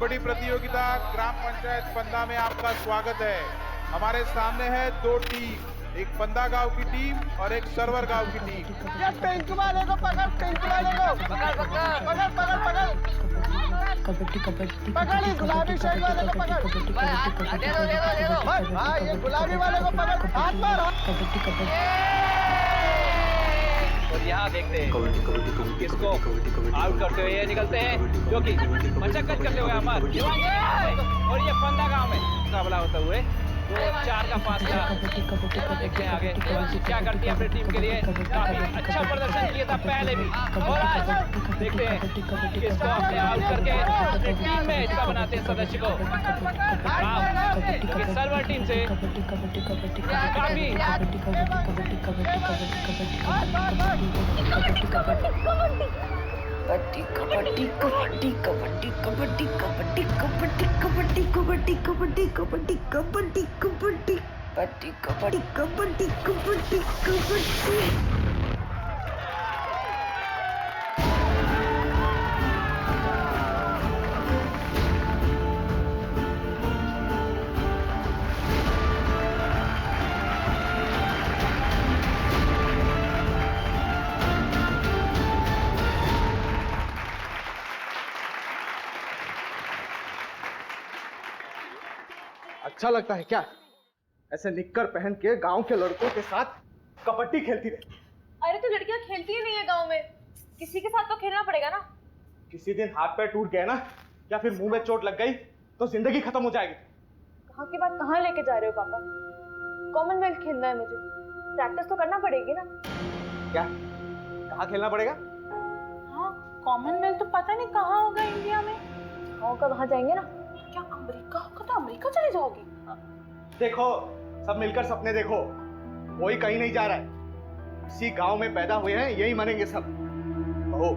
बड़ी प्रतियोगिता ग्राम पंचायत पंदा में आपका स्वागत है। हमारे सामने है दो टीम, एक पंदा गांव की टीम और एक सरवर गांव की टीम। ये पिंक वाले को पकड़, पिंक वाले को पकड़ पकड़ पकड़ पकड़ पकड़ कबड्डी कबड्डी पकड़, इस गुलाबी शर्ट वाले को पकड़। भाई ये गुलाबी वाले को पकड़, हाथ मार। कबड्डी कबड्डी और यहाँ देखते हैं किसको आउट करते हुए ये निकलते हैं, जो कि मशक्कत करते हुए अमर और ये पंदा गांव में मुकाबला होते हुए 2-4 का फासला। देखते हैं आगे देवांशी क्या करती है अपनी टीम के लिए। काफी अच्छा प्रदर्शन किया था पहले भी, और आज देखते हैं किसको अपने आउट करके अपनी टीम में हिस्सा बनाते हैं सदस्य को। क्योंकि सर्वर टीम से काफी कबड्डी कबड्डी कबड्डी कबड्डी कबड्डी कबड्डी कबड्डी कबड्डी कबड्डी कबड्डी कबड्डी कबड्डी कबड्डी कबड्डी कबड्डी कबड्डी कबड्डी। अच्छा लगता है क्या ऐसे निक्कर पहन के गांव के लड़कों के साथ कबड्डी खेलती रहे? अरे तो लड़कियां खेलती ही नहीं है गांव में, किसी के साथ तो खेलना पड़ेगा ना। किसी दिन हाथ पैर टूट गए ना या फिर मुंह में चोट लग गई तो जिंदगी खत्म हो जाएगी। कहाँ की बात कहाँ लेके जा रहे हो पापा? कॉमनवेल्थ खेलना है मुझे, प्रैक्टिस तो करना पड़ेगी ना। क्या कहाँ खेलना पड़ेगा? हाँ, कॉमनवेल्थ तो पता नहीं कहाँ होगा इंडिया में। गाँव का वहाँ जाएंगे ना। क्या अमेरिका होगा? तो अमेरिका चले जाओगी? देखो सब मिलकर सपने देखो, कोई कहीं नहीं जा रहा है, इसी गांव में पैदा हुए हैं, यही मरेंगे सब। बहू,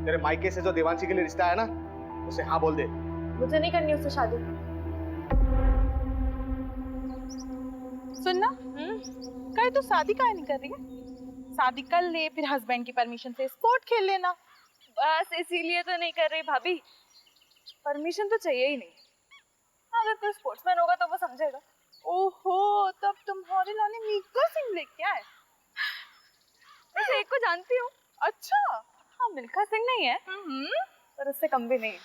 तेरे मायके से जो देवांशी के लिए रिश्ता है ना, उसे हाँ बोल दे। मुझे नहीं करनी उससे शादी। सुनना, कहीं तो शादी काहे नहीं कर रही है? शादी कर ले, फिर हस्बैंड की परमिशन से स्पोर्ट खेल लेना। बस इसीलिए तो नहीं कर रही भाभी, परमिशन तो चाहिए ही नहीं। अगर कोई स्पोर्ट्समैन होगा तो वो समझेगा। ओहो, तब तुम्हारे लाने मिल्खा सिंह लेके आए। वैसे एक को जानती हूँ। अच्छा, हाँ, मिल्खा सिंह नहीं है पर उससे कम भी नहीं है।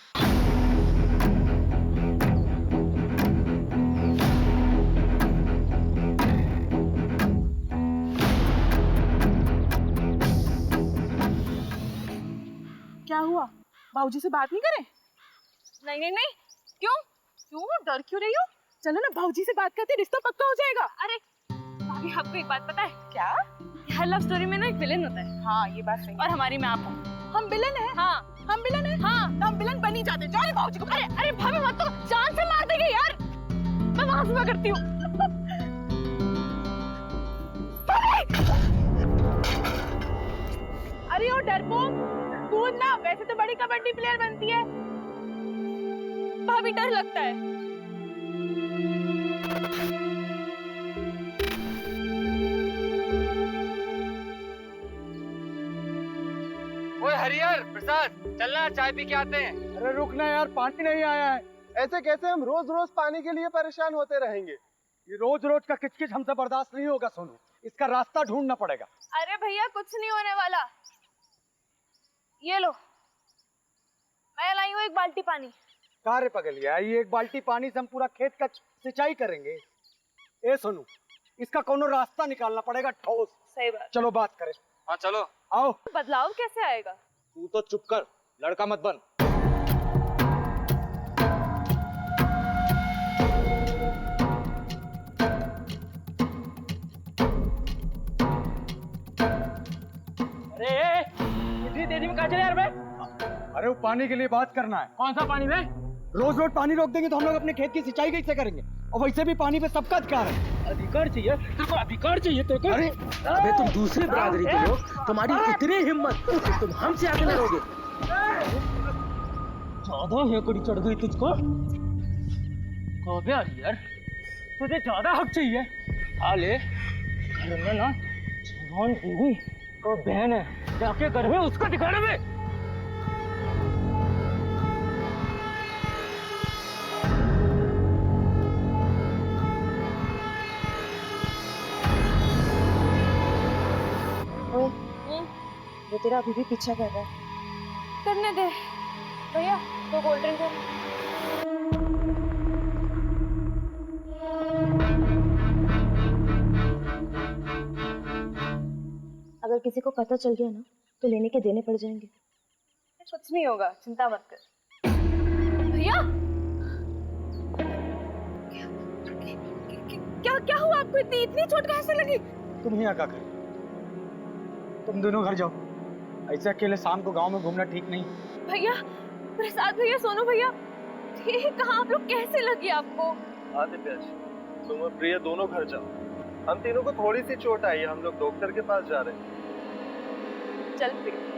क्या हुआ? बाबूजी से बात नहीं करें? नहीं नहीं नहीं, क्यों क्यों डर क्यों रही हो? चलो ना, बाबूजी से बात करते, रिश्ता पक्का हो जाएगा। अरे भाभी, आपको एक बात पता है क्या? हर लव स्टोरी में ना एक विलेन होता है। हाँ, ये बात सही है। और हमारी में आप हो। हम विलन हैं? हाँ, हम विलन हैं? हाँ, तो हम विलन बन ही जाते। जाओ बाबूजी को। अरे अरे भाभी मत, तो जान से मार देंगे यार। मैं वहां से करती हूँ। अरे ओ डरपोक, कूद ना, वैसे तो बड़ी कबड्डी प्लेयर बनती है। भाभी डर लगता है। ओए हरिहर प्रसाद, चलना चाय पी के आते हैं। अरे रुकना यार, पानी नहीं आया है। ऐसे कैसे हम रोज रोज पानी के लिए परेशान होते रहेंगे? ये रोज रोज का किचकिच हमसे बर्दाश्त नहीं होगा सोनू, इसका रास्ता ढूंढना पड़ेगा। अरे भैया, कुछ नहीं होने वाला। ये लो, मैं लाई हूँ एक बाल्टी पानी। कारे पगलिया, ये एक बाल्टी पानी से हम पूरा खेत का सिंचाई करेंगे? ए सोनू, इसका कोनो रास्ता निकालना पड़ेगा ठोस। सही बात। चलो बात करें। हाँ चलो। आओ। बदलाव कैसे आएगा? तू तो चुप कर, लड़का मत बन। अरे इतनी तेजी में कहाँ चले यार? मैं अरे वो पानी के लिए बात करना है। कौन सा पानी में? रोज रोज पानी रोक देंगे तो हम लोग अपने खेत की सिंचाई कैसे करेंगे? और वैसे भी पानी पे सबका अधिकार है। अधिकार चाहिए तेरे को? अधिकार चाहिए तेरे को? अरे अबे तुम दूसरी बरादरी के लोग, तुम्हारी इतनी हिम्मत कि तुम हमसे आगे लड़ोगे? ज्यादा हेकड़ी चढ़ गई तुझको। कबे यार, तुझे ज्यादा हक चाहिए। आ ले, घर में ना जवान बीवी और बहन है, जाके घर में उसको दिखाना। में तेरा अभी भी पीछा कर रहा है। करने दे भैया, दो कोल्ड ड्रिंक दे। अगर किसी को पता चल गया ना तो लेने के देने पड़ जाएंगे। कुछ नहीं होगा, चिंता मत कर। भैया क्या क्या हुआ आपको? इतनी चोट कहाँ से लगी? तुम ही आका कर, तुम दोनों घर जाओ। ऐसे अकेले शाम को गांव में घूमना ठीक नहीं। भैया, प्रसाद भैया, सोनू भैया, ये कहाँ आप लोग? कैसे लगी आपको? आदित्य, तुम और प्रिया दोनों घर जाओ। हम तीनों को थोड़ी सी चोट आई है, हम लोग डॉक्टर के पास जा रहे हैं। चल प्रिया।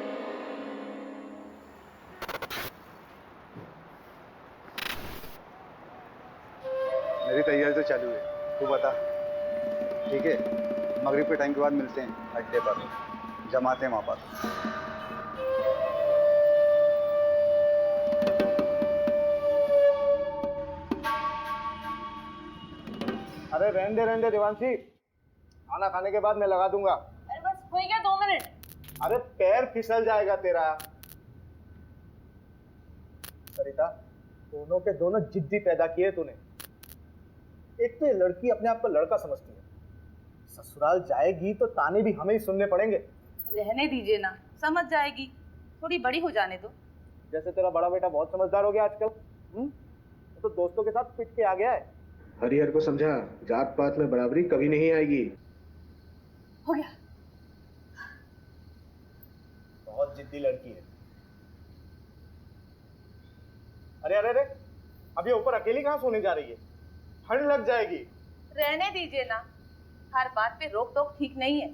मेरी तैयारी तो चालू है, तू बता। ठीक है, मगरिब के टाइम के बाद मिलते हैं अड्डे पर, जमाते हैं वहाँ पर। अरे रहने दे देवांशी, खाना खाने के बाद मैं लगा दूंगा। अरे बस हो गया 2 मिनट। अरे पैर फिसल जाएगा तेरा। सरिता, दोनों के दोनों जिद्दी पैदा किए तूने। एक तो ये लड़की अपने आप को लड़का समझती है, ससुराल जाएगी तो ताने भी हमें ही सुनने पड़ेंगे। रहने दीजिए ना, समझ जाएगी, थोड़ी बड़ी हो जाने दो। जैसे तेरा बड़ा बेटा बहुत समझदार हो गया आजकल, तो दोस्तों के साथ पिट के आ गया है। हरिहर को समझा, जात पात में बराबरी कभी नहीं आएगी। हो गया। बहुत जिद्दी लड़की है। अरे अरे अरे, अब ये ऊपर अकेली कहाँ सोने जा रही है? ठंड लग जाएगी। रहने दीजिए ना, हर बात पे रोक टोक ठीक नहीं है।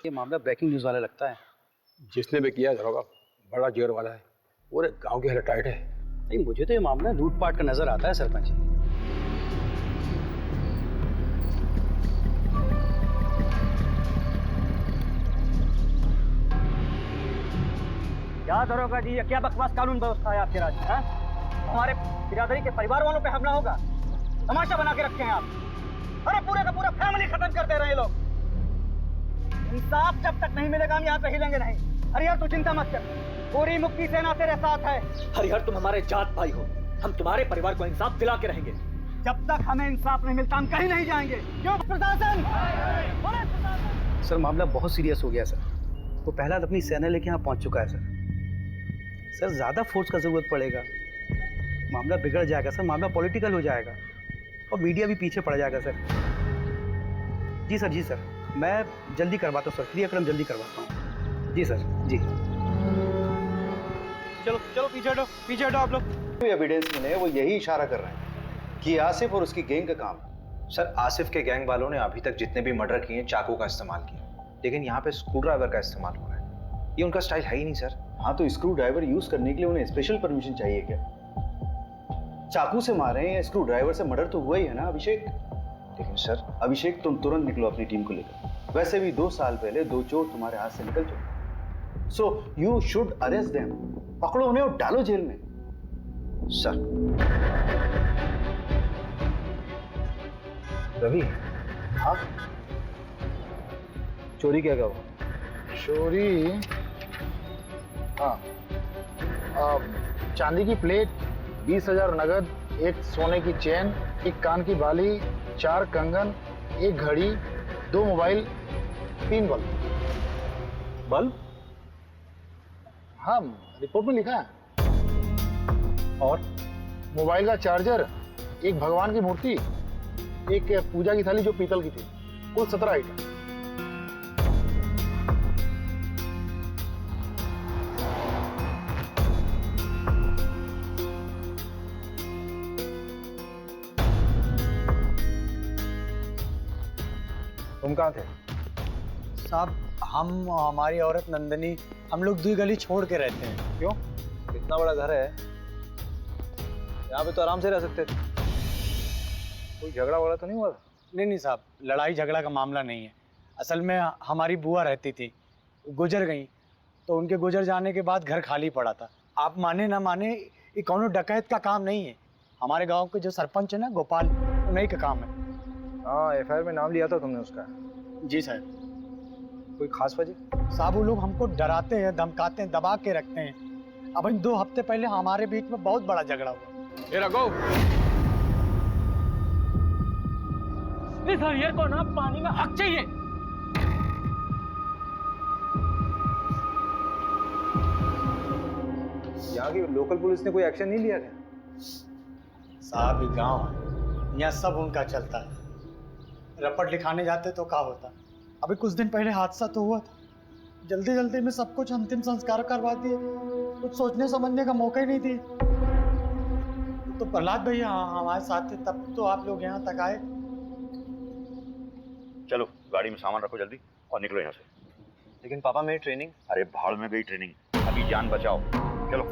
ये मामला ब्रेकिंग न्यूज़ वाला लगता है। जिसने भी किया दरोगा बड़ा जोर वाला है, पूरे गांव की हालत टाइट है। नहीं, मुझे तो ये मामला लूटपाट का नजर आता है सरपंच जी। क्या दरोगा जी, ये क्या बकवास कानून व्यवस्था है आपके राज्य में? हमारे बिरादरी के परिवार वालों पे हमला होगा, तमाशा बना के रखे हैं आप। अरे पूरे का पूरा फैमिली खत्म कर दे रहे हैं लोग। इंसाफ जब तक नहीं मिलेगा हम यहाँ पे हिलेंगे नहीं। हरिहर तू चिंता मत कर, पूरी मुक्ति सेना तेरे साथ है। हरिहर तुम हमारे जात भाई हो, हम तुम्हारे परिवार को इंसाफ दिला के रहेंगे। जब तक हमें इंसाफ नहीं मिलता हम कहीं नहीं जाएंगे। क्यों प्रशासन? सर मामला बहुत सीरियस हो गया सर। वो पहला अपनी सेना लेके यहाँ पहुँच चुका है सर। सर ज़्यादा फोर्स का ज़रूरत पड़ेगा, मामला बिगड़ जाएगा सर, मामला पॉलिटिकल हो जाएगा और मीडिया भी पीछे पड़ जाएगा सर। जी सर, जी सर, मैं जल्दी करवाता हूँ सर, क्रियाक्रम जल्दी करवाता हूँ। जी सर, जी। चलो चलो पीछे हटो, पीछे हटो आप लोग। जो एविडेंस मिले वो यही इशारा कर रहे हैं कि आसिफ और उसकी गैंग का काम। सर आसिफ के गैंग वालों ने अभी तक जितने भी मर्डर किए चाकू का इस्तेमाल किया, लेकिन यहाँ पे स्क्रू ड्राइवर का इस्तेमाल हो रहा है। ये उनका स्टाइल है ही नहीं सर। हाँ तो स्क्रू ड्राइवर यूज करने के लिए उन्हें स्पेशल परमिशन चाहिए क्या? चाकू से मारे हैं या स्क्रू ड्राइवर से मर्डर तो हुआ ही है ना अभिषेक? लेकिन सर अभिषेक तुम तुरंत निकलो अपनी टीम को लेकर। वैसे भी 2 साल पहले 2 चोर तुम्हारे हाथ से निकल चुके। So you should arrest them. पकड़ो उन्हें और डालो जेल में। सर। रवि, हाँ चोरी क्या हुआ? चोरी, हाँ, चांदी की प्लेट, 20,000 नगद, एक सोने की चेन, एक कान की बाली, 4 कंगन, एक घड़ी, 2 मोबाइल, 3 बल्ब। बल्ब? हाँ, रिपोर्ट में लिखा है। और मोबाइल का चार्जर, एक भगवान की मूर्ति, एक पूजा की थाली जो पीतल की थी, कुल 17 आइटम। तुम कहाँ थे? साहब हम हमारी औरत नंदनी हम लोग 2 गली छोड़ के रहते हैं। क्यों? इतना बड़ा घर है, यहाँ पे तो आराम से रह सकते थे। कोई झगड़ा वगड़ा तो नहीं हुआ? नहीं साहब, लड़ाई झगड़ा का मामला नहीं है। असल में हमारी बुआ रहती थी, गुजर गई, तो उनके गुजर जाने के बाद घर खाली पड़ा था। आप माने ना माने, ये कौनो डकैत का काम नहीं है। हमारे गांव के जो सरपंच है ना गोपाल, उन्हीं का काम है। हाँ, एफआईआर में नाम लिया था तुमने उसका? जी साहब। कोई खास वजह? साहब वो लोग हमको डराते हैं, धमकाते हैं, दबा के रखते हैं। अब 2 हफ्ते पहले हमारे बीच में बहुत बड़ा झगड़ा हुआ। ये रघु, इस हरियर को ना पानी में हक चाहिए। यहाँ की लोकल पुलिस ने कोई एक्शन नहीं लिया क्या? साहब ये गाँव है, यहाँ सब उनका चलता है। रपट लिखाने जाते तो क्या होता। अभी कुछ दिन पहले हादसा तो हुआ था, जल्दी जल्दी में सब कुछ अंतिम संस्कार करवा दिए, कुछ सोचने समझने का मौका ही नहीं दिए। तो प्रहलाद भैया हमारे साथ थे, तब तो आप लोग यहाँ तक आए। चलो गाड़ी में सामान रखो जल्दी और निकलो यहाँ से। लेकिन पापा मेरी ट्रेनिंग? अरे भाड़ में गई ट्रेनिंग, अभी जान बचाओ। चलो।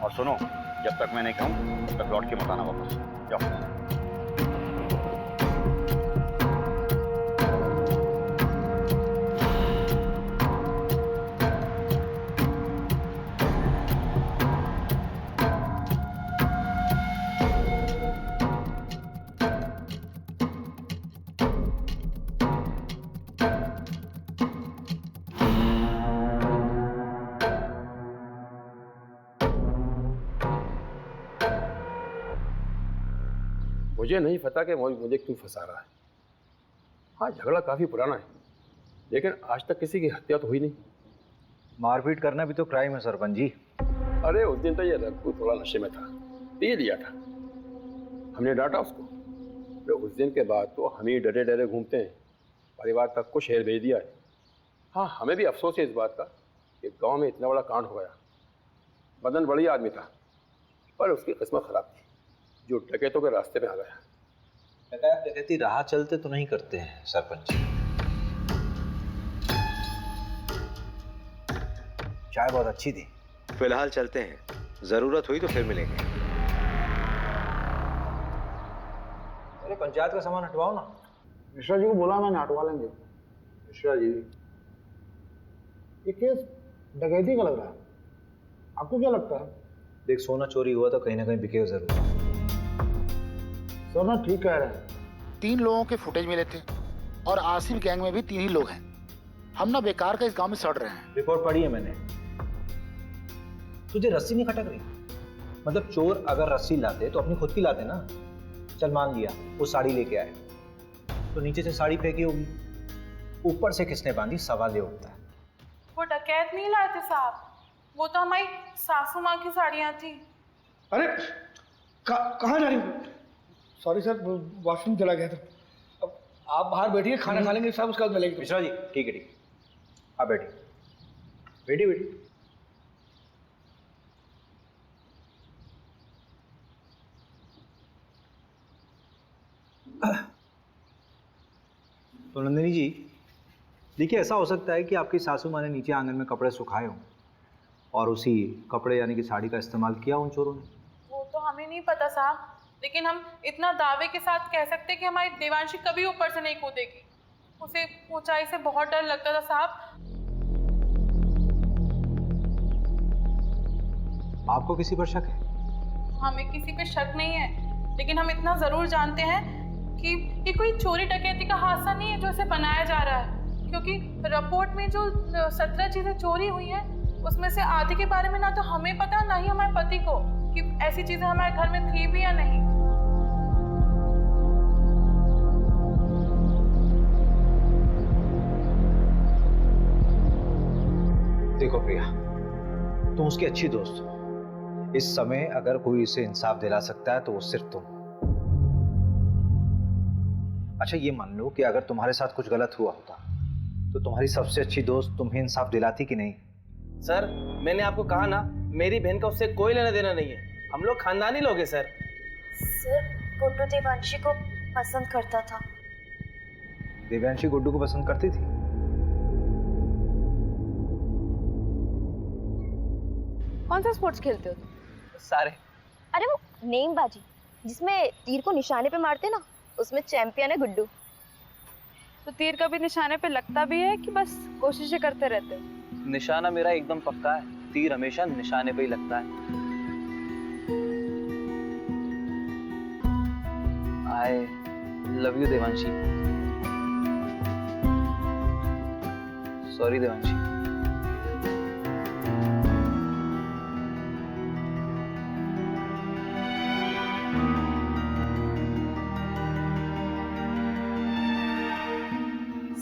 और सुनो, जब तक मैं नहीं कहूँ तब तक लौट के मत आना वापस। जाओ। मुझे नहीं पता कि मुझे क्यों फंसा रहा है। हाँ, झगड़ा काफी पुराना है, लेकिन आज तक किसी की हत्या तो हुई नहीं। मारपीट करना भी तो क्राइम है सरपंच जी। अरे उस दिन तो ये रघु थोड़ा नशे में था, पी लिया था, हमने डांटा उसको। तो उस दिन के बाद तो हम ही डरे डरे घूमते हैं, परिवार तक को शहर भेज दिया है। हाँ, हमें भी अफसोस है इस बात का कि गांव में इतना बड़ा कांड हो गया। मदन बढ़िया आदमी था, पर उसकी किस्मत खराब थी, जो डकैतों के रास्ते पे आ गया। डकैती राह चलते तो नहीं करते हैं सरपंच। चाय बहुत अच्छी थी। फिलहाल चलते हैं, जरूरत हुई तो फिर मिलेंगे। अरे पंचायत का सामान हटवाओ ना। मिश्रा जी को बोला मैंने, हटवा लेंगे। मिश्रा जी, ये केस डकैती का लग रहा है, आपको क्या लगता है? देख, सोना चोरी हुआ तो कहीं ना कहीं बिकेगा जरूर। सोना ठीक कह रहे हैं। 3 लोगों के फुटेज मिले थे और आसिफ गैंग में भी 3 ही लोग हैं। हम ना बेकार का इस गांव में सड़ रहे हैं। रिपोर्ट पढ़ी है मैंने। तुझे रस्सी नहीं खटक रही? मतलब चोर अगर रस्सी लाते तो अपनी खुद की लाते ना। चल मान लिया वो साड़ी लेके आए, तो नीचे से साड़ी फेंकी होगी, ऊपर से किसने बांधी, सवाल ये उठता है। वो डकैत नहीं लाए थे साहब, वो तो हमारी सासू माँ की साड़ियाँ थी। अरे कहाँ जा रही हो? सॉरी सर, वॉशरूम चला गया था। अब आप बाहर बैठिए, खाना खा लेंगे सब, उसके बाद मिलेंगे। मिश्रा जी, ठीक है ठीक है, आप बैठिए बैठिए बैठिए। तो नंदिनी जी, देखिए ऐसा हो सकता है कि आपकी सासू माँ ने नीचे आंगन में कपड़े सुखाए हों और उसी कपड़े यानी कि साड़ी का इस्तेमाल किया उन चोरों ने। वो तो हमें नहीं पता साहब, लेकिन हम इतना दावे के साथ कह सकते हैं कि हमारी देवांशी कभी ऊपर से नहीं कूदेगी। उसे ऊंचाई से बहुत डर लगता था साहब। आपको किसी पर शक है? हमें किसी पे शक नहीं है, लेकिन हम इतना जरूर जानते हैं कि ये कोई चोरी डकैती का हादसा नहीं है जो इसे बनाया जा रहा है, क्योंकि रिपोर्ट में जो 17 चीजें चोरी हुई हैं उसमें से आधे के बारे में ना तो हमें पता ना ही हमारे पति को कि ऐसी चीजें हमारे घर में थी भी या नहीं। देखो प्रिया, तुम उसकी अच्छी दोस्त हो। इस समय अगर कोई इसे इंसाफ दिला सकता है तो वो सिर्फ तुम। अच्छा ये मान लो कि अगर तुम्हारे साथ कुछ गलत हुआ होता तो तुम्हारी सबसे अच्छी दोस्त तुम्हें इंसाफ दिलाती कि नहीं? सर मैंने आपको कहा ना, मेरी बहन का उससे कोई लेना देना नहीं है। हम लोग खानदानी लोग हैं सर। सर गुड्डू देवांशी को पसंद करता था। देवांशी गुड्डू को पसंद करती थी? कौन सा स्पोर्ट्स खेलते हो तुम? सारे। अरे वो नेमबाजी जिसमें तीर को निशाने पे मारते ना, उसमें चैंपियन है गुड्डू। तो तीर कभी निशाने पे लगता भी है कि बस कोशिशें करते रहते हो? निशाना मेरा एकदम पक्का है, तीर हमेशा निशाने पे ही लगता है। I love you Devanshi. Sorry Devanshi.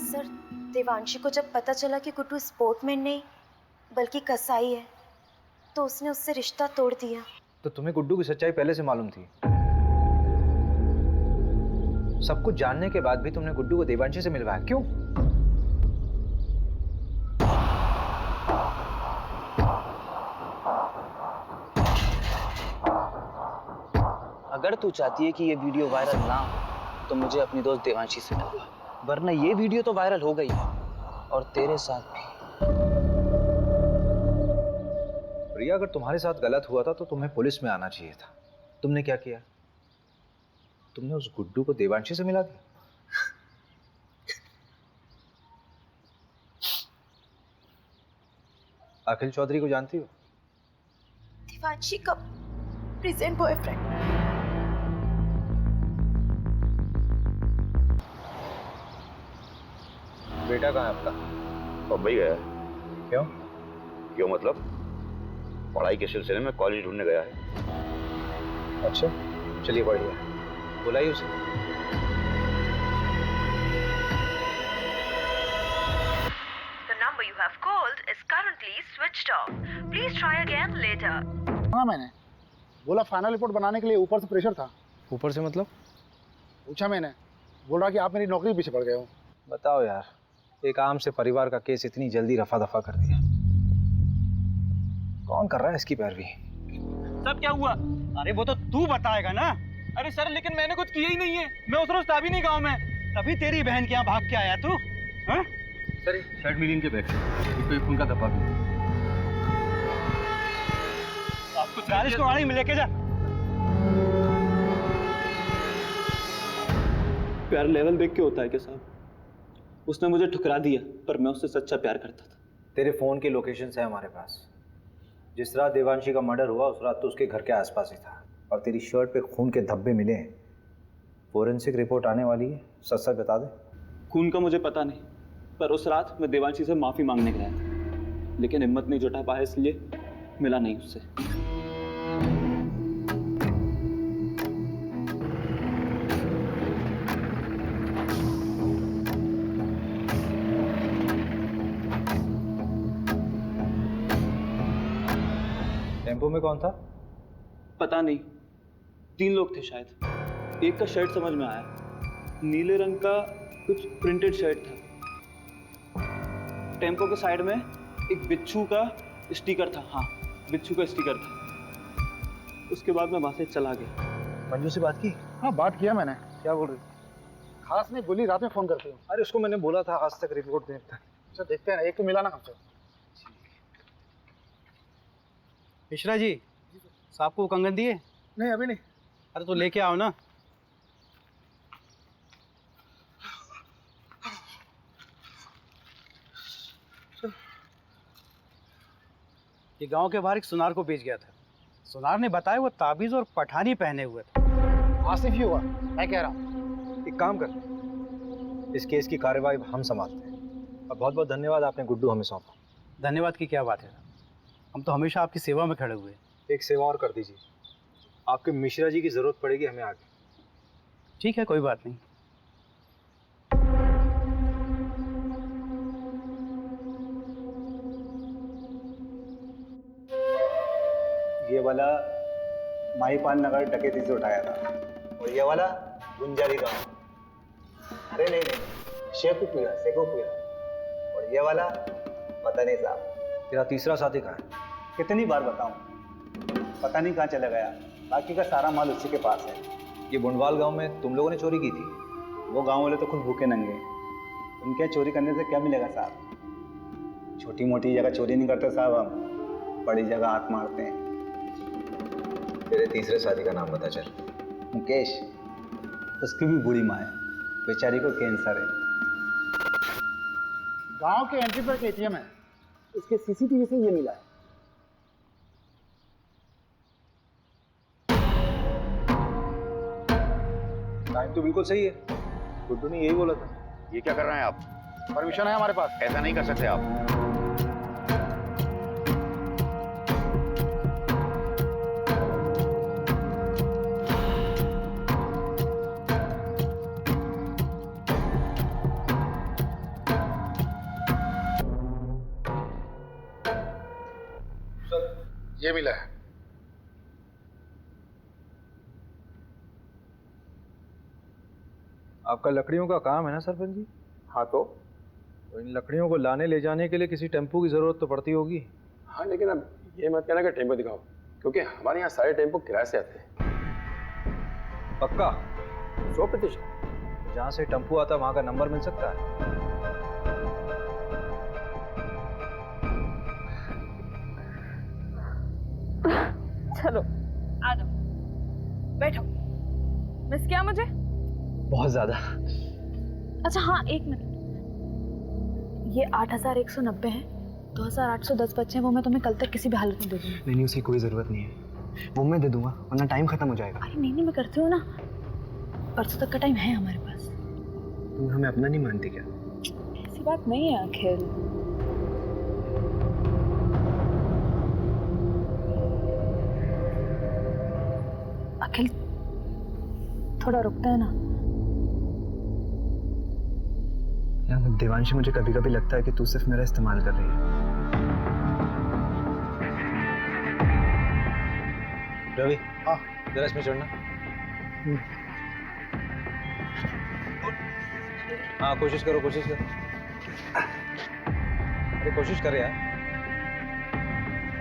Sir Devanshi को जब पता चला कि गुड्डू स्पोर्टमैन नहीं बल्कि कसाई है तो उसने उससे रिश्ता तोड़ दिया। तो तुम्हें गुड्डू की सच्चाई पहले से मालूम थी? सब कुछ जानने के बाद भी तुमने गुड्डू को देवांशी से मिलवाया, क्यों? अगर तू चाहती है कि ये वीडियो वायरल ना हो तो मुझे अपनी दोस्त देवांशी से मिलवा, वरना ये वीडियो तो वायरल हो गई है और तेरे साथ भी। प्रिया अगर तुम्हारे साथ गलत हुआ था तो तुम्हें पुलिस में आना चाहिए था। तुमने क्या किया? तुमने उस गुड्डू को देवांशी से मिला दिया। अखिल चौधरी को जानती हो? देवांशी का प्रेजेंट बॉयफ्रेंड। बेटा कहाँ है आपका? बम्बई गया है। क्यों? क्यों मतलब पढ़ाई के सिलसिले में कॉलेज ढूंढने गया है। अच्छा चलिए बढ़िया, बुलाइए उसे। The number you have called is currently switched off. Please try again later. हाँ मैंने बोला फाइनल रिपोर्ट बनाने के लिए ऊपर से प्रेशर था। ऊपर से मतलब? पूछा मैंने, बोल रहा कि आप मेरी नौकरी के पीछे पड़ गए हो। बताओ यार, एक आम से परिवार का केस इतनी जल्दी रफा दफा कर दिया। कौन कर रहा है इसकी पैरवी? सब क्या हुआ? अरे वो तो तू बताएगा ना। अरे सर लेकिन मैंने कुछ किया ही नहीं है, मैं उस रोज था भी नहीं गाँव में। तभी तेरी बहन के यहाँ भाग के आया तू। हाँ? सर शर्ट मिली इनके बैग से, इसको एक खून का धब्बा भी। आपको चालीस को गाड़ी में लेके जा। प्यार लेवल देख के होता है क्या साहब? उसने मुझे ठुकरा दिया पर मैं उससे सच्चा प्यार करता था। तेरे फोन की लोकेशंस है हमारे पास। जिस रात देवांशी का मर्डर हुआ उस रात तो उसके घर के आसपास ही था और तेरी शर्ट पे खून के धब्बे मिले हैं। फोरेंसिक रिपोर्ट आने वाली है, सच सच बता दे। खून का मुझे पता नहीं, पर उस रात मैं देवांशी से माफी मांगने गया था, लेकिन हिम्मत नहीं जुटा पाया इसलिए मिला नहीं उससे। टेम्पो में कौन था? पता नहीं, 3 लोग थे शायद। एक का शर्ट समझ में आया, नीले रंग का कुछ प्रिंटेड शर्ट था। टेम्पो के साइड में एक बिच्छू का स्टिकर था। हाँ बिच्छू का स्टिकर था। उसके बाद मैं वहां से चला गया। मंजू से बात की? हाँ बात किया मैंने। क्या बोल रही? खास नहीं बोली, रात में फोन करती हूँ। अरे उसको मैंने बोला था आज तक रिपोर्ट देखता है। अच्छा देखते हैं ना, एक तो मिला ना हमसे। मिश्रा जी साहब को कंगन दिए? नहीं अभी नहीं। अरे तो लेके आओ ना। ये गांव के बाहर एक सुनार को बेच गया था। सुनार ने बताया वो ताबीज और पठानी पहने हुए थे। आसिफ ही हुआ, मैं कह रहा हूँ। एक काम कर, इस केस की कार्यवाही हम संभालते हैं। और बहुत बहुत धन्यवाद आपने गुड्डू हमें सौंपा। धन्यवाद की क्या बात है, हम तो हमेशा आपकी सेवा में खड़े हुए हैं। एक सेवा और कर दीजिए, आपके मिश्रा जी की जरूरत पड़ेगी हमें आगे। ठीक है कोई बात नहीं। ये वाला माहीपाल नगर डकैती से उठाया था, और ये वाला गुंजारी गांव, अरे नहीं, शेखुपुरा, और ये वाला पता नहीं साहब। तेरा तीसरा साथी कहाँ है? कितनी बार बताऊं, पता नहीं कहाँ चला गया। बाकी का सारा माल उसी के पास है। ये बुंडवाल गांव में तुम लोगों ने चोरी की थी? वो गांव वाले तो खुद भूखे नंगे, उनके चोरी करने से क्या मिलेगा साहब? छोटी मोटी जगह चोरी नहीं करते साहब, हम बड़ी जगह हाथ मारते हैं। तेरे तीसरे साथी का नाम बता चल। मुकेश, उसकी भी बुरी माँ है, बेचारी को कैंसर है। गांव के एंट्री पर एटीएम है, उसके सीसीटीवी से ये मिला है। टाइम तो बिल्कुल सही है, गुड्डू ने यही बोला था। ये क्या कर रहे हैं आप? परमिशन है हमारे पास। ऐसा नहीं कर सकते आप। ये मिला है। आपका लकड़ियों का काम है ना सरपंच जी? हाँ तो इन लकड़ियों को लाने ले जाने के लिए किसी टेम्पो की जरूरत तो पड़ती होगी। हाँ, लेकिन अब ये मत कहना कि टेम्पो दिखाओ, क्योंकि हमारे यहाँ सारे टेम्पो किराए से आते हैं। पक्का? 100%। जहाँ से टेम्पो आता वहाँ का नंबर मिल सकता है? चलो आ जाओ, बैठो। मिस किया मुझे? बहुत ज्यादा। अच्छा हाँ, एक मिनट। ये 8190 है, 2810 बच्चे हैं, वो मैं तुम्हें कल तक किसी भी हालत में दे दूंगी। नहीं, उसकी कोई ज़रूरत नहीं है, वो मैं दे दूंगा, वरना टाइम खत्म हो जाएगा। अरे नहीं, मैं करती हूँ ना, परसों तक का टाइम है हमारे पास। तुम हमें अपना नहीं मानती क्या? ऐसी बात नहीं है आखिर। अखिल थोड़ा रुकता है ना। यार देवांशी, मुझे कभी कभी लगता है कि तू सिर्फ मेरा इस्तेमाल कर रही है। रवि, हाँ जरा इसमें चढ़ना। हाँ कोशिश करो। अरे कोशिश कर यार।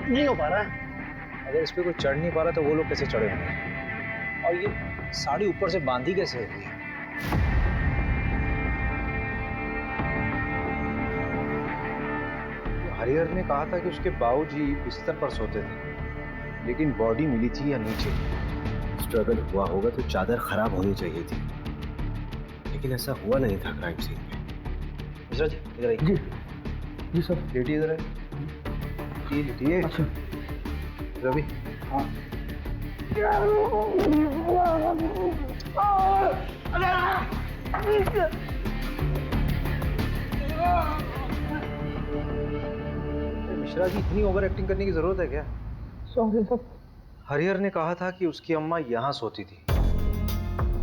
नहीं हो पा रहा है। अगर इस पे कोई चढ़ नहीं पा रहा तो वो लोग कैसे चढ़े होंगे? और ये साड़ी ऊपर से बांधी कैसे होगी? हरिहर ने कहा था कि उसके बाबूजी बिस्तर पर सोते थे, लेकिन बॉडी मिली थी या नीचे। स्ट्रगल हुआ होगा तो चादर खराब होनी चाहिए थी, लेकिन ऐसा हुआ नहीं था क्राइम सीन में। मिश्रा जी इधर आइए। जी सर। लेटिए इधर लेटिए। अच्छा रवि। हाँ। मिश्रा जी, इतनी ओवर एक्टिंग करने की जरूरत है क्या? Sorry sir. हरिहर ने कहा था कि उसकी अम्मा यहाँ सोती थी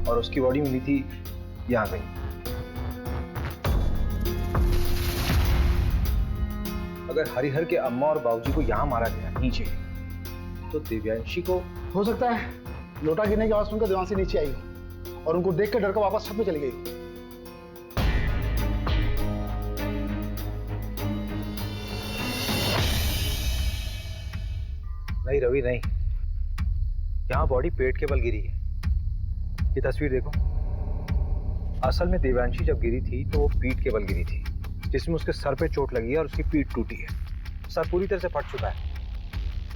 और उसकी बॉडी मिली थी यहाँ कहीं। अगर हरिहर के अम्मा और बाबूजी को यहाँ मारा गया नीचे, तो दिव्यांशी को हो सकता है लोटा गिरने की आवाज सुनकर देवांशी नीचे आई हो और उनको देख कर डर कर वापस छत में चली गई। नहीं रवि नहीं, यहाँ बॉडी पेट के बल गिरी है। ये तस्वीर देखो। असल में देवांशी जब गिरी थी तो वो पीठ के बल गिरी थी, जिसमें उसके सर पे चोट लगी है और उसकी पीठ टूटी है। सर पूरी तरह से फट चुका है।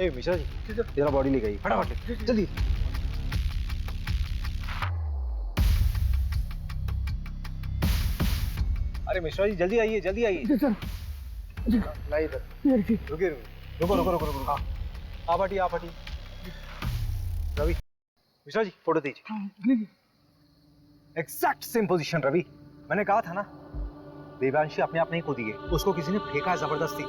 ए मिश्रा जी, जरा बॉडी ले गई, फटाफट जल्दी। अरे मिश्रा जी जल्दी आइए, जल्दी आइए। नहीं इधर। रुको। आप हटिए। रवि, मिश्रा जी फोटो दीजिए। Exact same position Ravi. मैंने कहा था ना, देवांशी अपने आप नहीं कूदी है, उसको किसी ने फेंका है जबरदस्ती।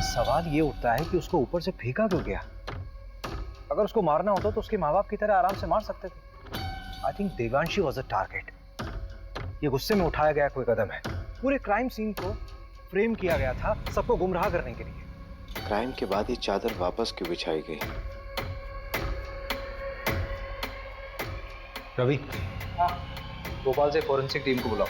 सवाल ये उठता है कि उसको ऊपर से फेंका क्यों गया? अगर उसको मारना होता तो उसके माँ बाप की तरह आराम से मार सकते थे। I think Devanshi was a target. ये गुस्से में उठाया गया कोई कदम है। पूरे क्राइम सीन को फ्रेम किया गया था सबको गुमराह करने के लिए। क्राइम के बाद ये चादर वापस क्यों बिछाई गई? रवि, हाँ, भोपाल से फॉरेंसिक टीम को बुलाओ।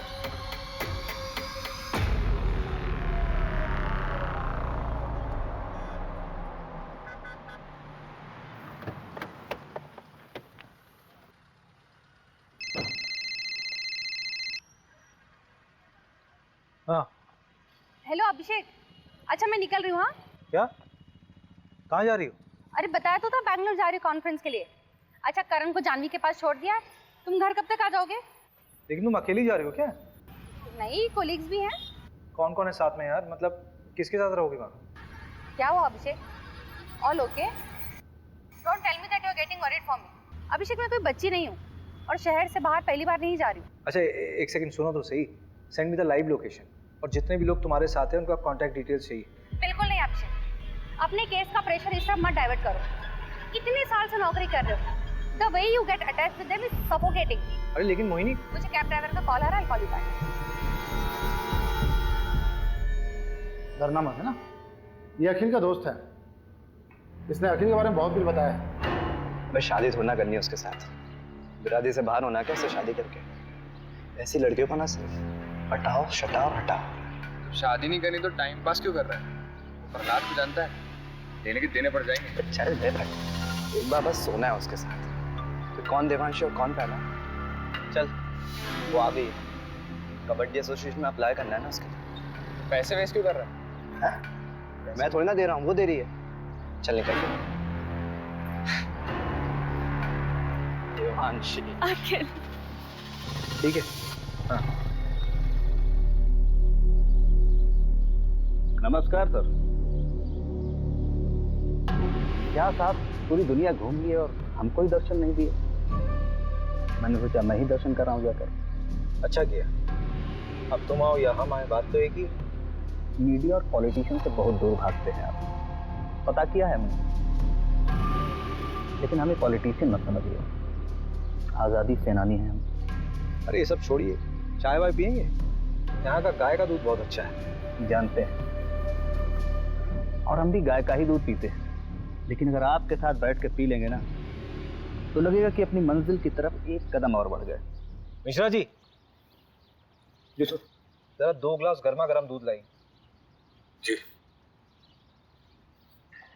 हाँ, हेलो अभिषेक। अच्छा मैं निकल रही हूँ। हाँ, क्या? कहाँ जा रही हो? अरे बताया तो था बैंगलोर जा रही हूँ कॉन्फ्रेंस के लिए। अच्छा करण को जानवी के पास छोड़ दिया है। तुम घर कब तक आ जाओगे? लेकिन तुम अकेली जा रही हो क्या? नहीं, कोलीग्स भी हैं। कौन कौन है साथ में यार? मतलब किसके साथ रहोगे वहाँ? क्या हुआ Abhishek? All okay? Don't tell me that you are getting worried for me. Abhishek मैं कोई बच्ची नहीं हूँ और शहर से बाहर पहली बार नहीं जा रही हूँ। अच्छा एक सेकंड सुनो तो सही। Send me the live location और जितने भी लोग तुम्हारे साथ हैं उनका कांटेक्ट डिटेल्स चाहिए। बिल्कुल नहीं अभिषेक, अपने केस का प्रेशर इस तरफ मत डाइवर्ट करो। इतने साल से नौकरी कर रहे हो। The way you get attached with them is suffocating. अरे लेकिन मोहिनी, मुझे कैब ड्राइवर का कॉल आ रहा है, I'll call you back. डरना मत है ना, ये अखिल का दोस्त है। इसने अखिल के बारे में बहुत कुछ बताया है। मैं शादी थोड़ा ना करनी है उसके साथ। बिरादरी से बाहर होना क्या उससे शादी करके? ऐसी लड़कियों को ना सिर्फ हटाओ शटाओ हटाओ। शादी नहीं करनी तो टाइम पास क्यों कर रहा है? प्रहलाद को जानता है, देने के देने पड़ जाएंगे। चल दे भाई, एक बार बस सोना है उसके साथ। तो कौन देवांशी और कौन पहला? चल वो आ गई, कबड्डी एसोसिएशन में अप्लाई करना है ना उसके लिए। पैसे वेस्ट क्यों कर रहा है? मैं थोड़ी ना दे रहा हूँ, वो दे रही है। चल निकल देवांशी। अखिल ठीक है। हाँ। नमस्कार सर। क्या साहब पूरी दुनिया घूम लिए और हमको ही दर्शन नहीं दिए? मैंने सोचा मैं ही दर्शन कर रहा हूँ जाकर। अच्छा किया। अब तुम आओ या हम आए, बात तो एक ही। मीडिया और पॉलिटिशियन से बहुत दूर भागते हैं आप, पता किया है हमने। लेकिन हमें पॉलिटिशियन मत समझिए, आज़ादी सेनानी हैं हम। अरे ये सब छोड़िए, चाय वाय पियेंगे? यहाँ का गाय का दूध बहुत अच्छा है। जानते हैं, और हम भी गाय का ही दूध पीते हैं। लेकिन अगर आपके साथ बैठ के पी लेंगे ना तो लगेगा कि अपनी मंजिल की तरफ एक कदम और बढ़ गए। मिश्रा जी, जरा 2 ग्लास गर्मा गर्म दूध लाई। जी।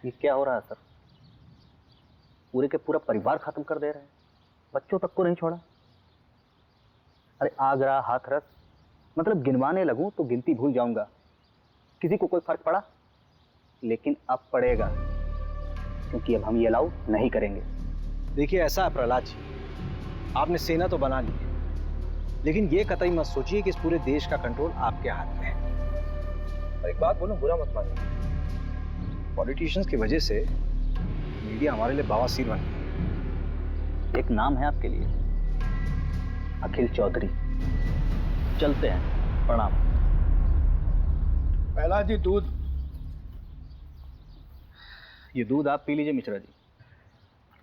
ये क्या हो रहा है सर? पूरे के पूरा परिवार खत्म कर दे रहे हैं, बच्चों तक को नहीं छोड़ा। अरे आगरा हाथरस, मतलब गिनवाने लगूं तो गिनती भूल जाऊंगा। किसी को कोई फर्क पड़ा? लेकिन अब पड़ेगा, क्योंकि अब हम ये अलाउ नहीं करेंगे। देखिए ऐसा है प्रहलाद जी, आपने सेना तो बना ली है, लेकिन ये कतई मत सोचिए कि इस पूरे देश का कंट्रोल आपके हाथ में है। और एक बात बोलूं, बुरा मत मानिए, पॉलिटिशियंस की वजह से मीडिया हमारे लिए बवासीर बन गई। एक नाम है आपके लिए, अखिल चौधरी। चलते हैं, प्रणाम। पहला जी दूध। ये दूध आप पी लीजिए मिश्रा जी,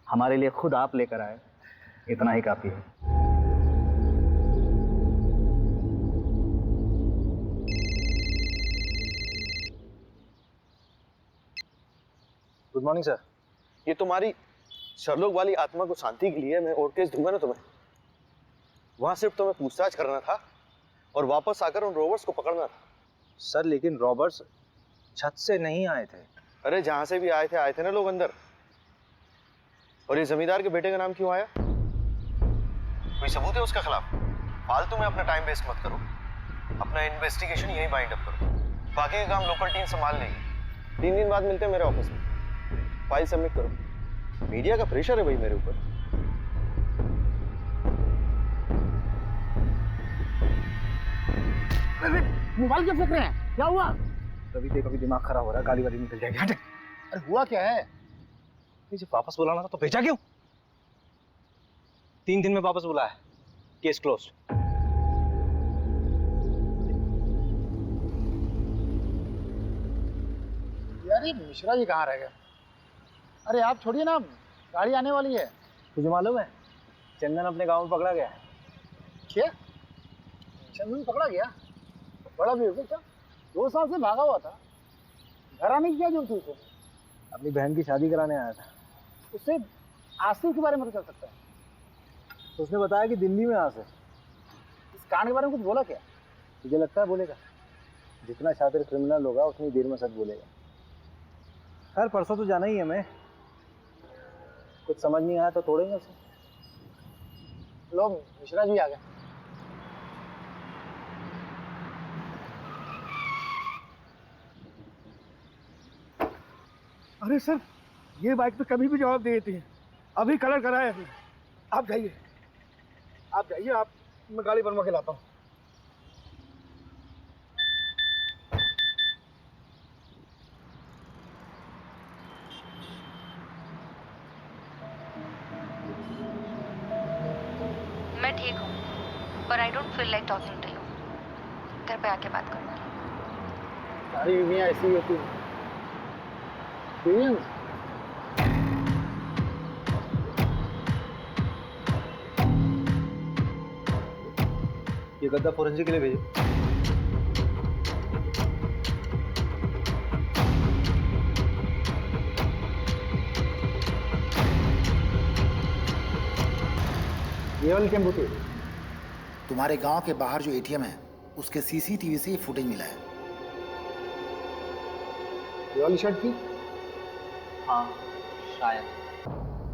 हमारे लिए खुद आप लेकर आए, इतना ही काफी है। Good morning sir. ये तुम्हारी शर्लोक वाली आत्मा को शांति के लिए मैं और केस दूंगा ना तुम्हें। वहां सिर्फ तुम्हें पूछताछ करना था और वापस आकर उन रोबर्ट्स को पकड़ना था। सर लेकिन रॉबर्ट्स छत से नहीं आए थे। अरे जहां से भी आए थे ना लोग अंदर। और ये जमींदार के बेटे का नाम क्यों आया? कोई सबूत है उसके खिलाफ? फालतू में अपना टाइम वेस्ट मत करो, अपना इन्वेस्टिगेशन यहीं बाइंड अप करो। बाकी का काम लोकल टीम संभाल लेगी। 3 दिन बाद मिलते हैं मेरे ऑफिस में, फाइल सबमिट करो। मीडिया का प्रेशर है भाई मेरे ऊपर। मोबाइल क्यों फेंक रहे हैं? क्या हुआ? रवि देख, अभी दिमाग खराब हो रहा है, गाली वाली निकल जाएगी। हट। अरे हुआ क्या है? जब वापस बुलाना था तो भेजा क्यों? 3 दिन में वापस बुलाया, केस क्लोज। यार ये मिश्रा जी कहाँ रह गए? अरे आप छोड़िए ना, गाड़ी आने वाली है। तुझे मालूम है चंदन अपने गांव में पकड़ा गया है। क्या? चंदन पकड़ा गया? बड़ा बेवकूफ था, 2 साल से भागा हुआ था। घर आने की क्या जरूरत थी उसे? अपनी बहन की शादी कराने आया था। उससे आसिफ के बारे में तो चल सकता है। तो उसने बताया कि दिल्ली में आसिफ। इस कांड के बारे में कुछ बोला क्या? मुझे लगता है बोलेगा। जितना शातिर क्रिमिनल होगा उतनी देर में सच बोलेगा। खैर परसों तो जाना ही है हमें। कुछ समझ नहीं आया तो तोड़ेंगे उसे। लो मिश्रा जी आ गए। अरे सर, ये बाइक तो कभी भी जवाब दे देती है। अभी कलर कराया है। आप जाइए, आप मैं गाड़ी बनवा के लाता हूँ। मैं ठीक हूँ, पर I don't feel like talking to you. घर पे आके बात करूँगी। सारी बीवियाँ ऐसी ही होती हैं। एक्सपीरियंस। ये गद्दा फोरेंसिक के लिए भेजो। ये वाली टेम्पो थी। तुम्हारे गांव के बाहर जो एटीएम है उसके सीसीटीवी से ये फुटेज मिला है। ये वाली शर्ट थी। हाँ शायद।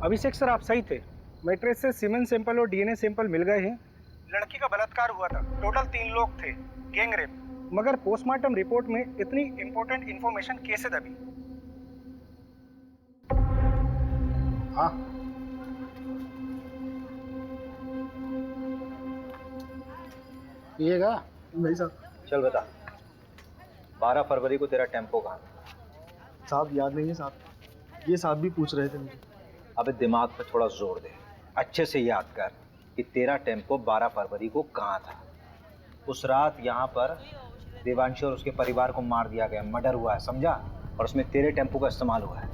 अभिषेक सर आप सही थे। मैट्रेस से सीमेन सैंपल और डीएनए सैंपल मिल गए हैं। लड़की का बलात्कार हुआ था। टोटल 3 लोग थे। Gang rape. मगर पोस्टमार्टम रिपोर्ट में इतनी इंपॉर्टेंट इंफॉर्मेशन कैसे दबी? हाँ पिएगा? नहीं साहब। चल बता, 12 फरवरी को तेरा टेम्पो कहाँ था? साहब याद नहीं है साहब, ये साहब भी पूछ रहे थे मुझे। अबे दिमाग पे थोड़ा जोर दे, अच्छे से याद कर कि तेरा टेम्पो 12 फरवरी को कहाँ था। उस रात यहाँ पर देवांशी और उसके परिवार को मार दिया गया, मर्डर हुआ है, समझा? और उसमें तेरे टेम्पो का इस्तेमाल हुआ है।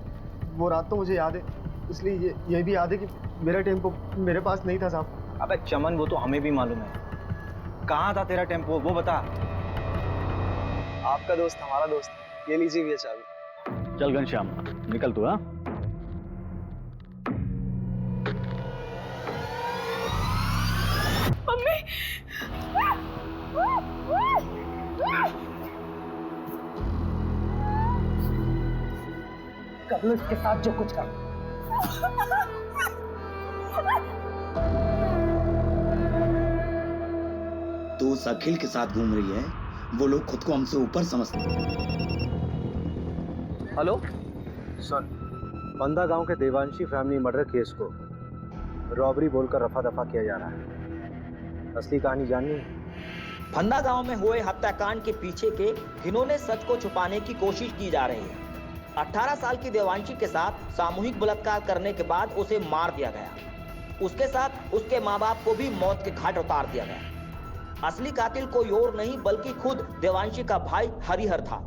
वो रात तो मुझे याद है, इसलिए ये भी याद है कि मेरा टेम्पो मेरे पास नहीं था साहब। अबे चमन वो तो हमें भी मालूम है। कहाँ था तेरा टेम्पो वो बता। आपका दोस्त हमारा दोस्त, ये लीजिए भैया चाबी। चल घनश्याम निकल तू। हाँ मम्मी कर लो इसके साथ जो कुछ कर। तो उस अखिल के साथ घूम रही है, वो लोग खुद को हमसे ऊपर समझते हैं। हेलो सुन, पंदा गांव के देवांशी फैमिली मर्डर केस को रॉबरी बोलकर रफा दफा किया जा रहा है। असली कहानी जाननी है? फंदा गांव में हुए हत्याकांड के पीछे के घिनौने सच को छुपाने की कोशिश की जा रही है। 18 साल की देवांशी के साथ सामूहिक बलात्कार करने के बाद उसे मार दिया गया। उसके साथ उसके माँ बाप को भी मौत के घाट उतार दिया गया। असली कातिल कोई और नहीं बल्कि खुद देवांशी का भाई हरिहर था।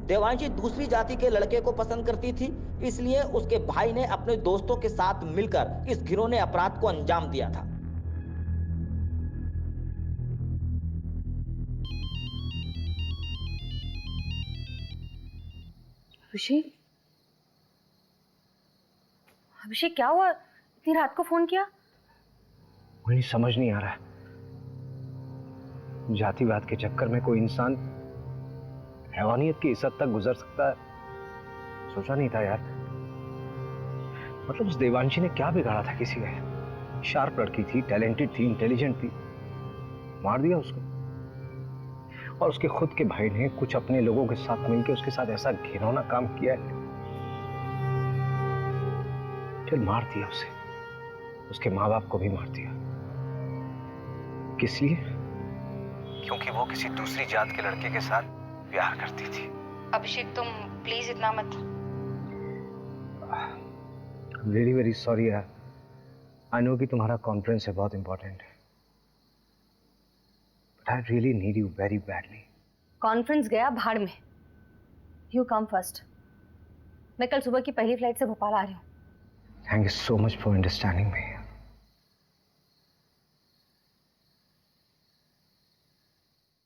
देवांशी दूसरी जाति के लड़के को पसंद करती थी, इसलिए उसके भाई ने अपने दोस्तों के साथ मिलकर इस घिनौने अपराध को अंजाम दिया था। अभिषेक, अभिषेक क्या हुआ? इतनी रात को फोन किया? मुझे समझ नहीं आ रहा है। जातिवाद के चक्कर में कोई इंसान हैवानियत की इस हद तक गुजर सकता है, सोचा नहीं था यार। मतलब उस देवांशी ने क्या बिगाड़ा था किसी का? शार्प लड़की थी, टैलेंटेड थी, इंटेलिजेंट थी, मार दिया उसको। और उसके खुद के भाई ने कुछ अपने लोगों के साथ मिलकर उसके साथ ऐसा घिनौना काम किया है, फिर मार दिया उसे। उसके माँ बाप को भी मार दिया। किस लिए? क्योंकि वो किसी दूसरी जात के लड़के के साथ प्यार करती थी। अभिषेक तुम प्लीज इतना मत। वेरी वेरी सॉरी यार। आई नो कि तुम्हारा कॉन्फ्रेंस है, बहुत इंपॉर्टेंट है, but I really need you very badly. Conference गया भाड़ में। You come first. मैं कल सुबह की पहली फ्लाइट से भोपाल आ रही हूँ। Thank you so much for understanding me.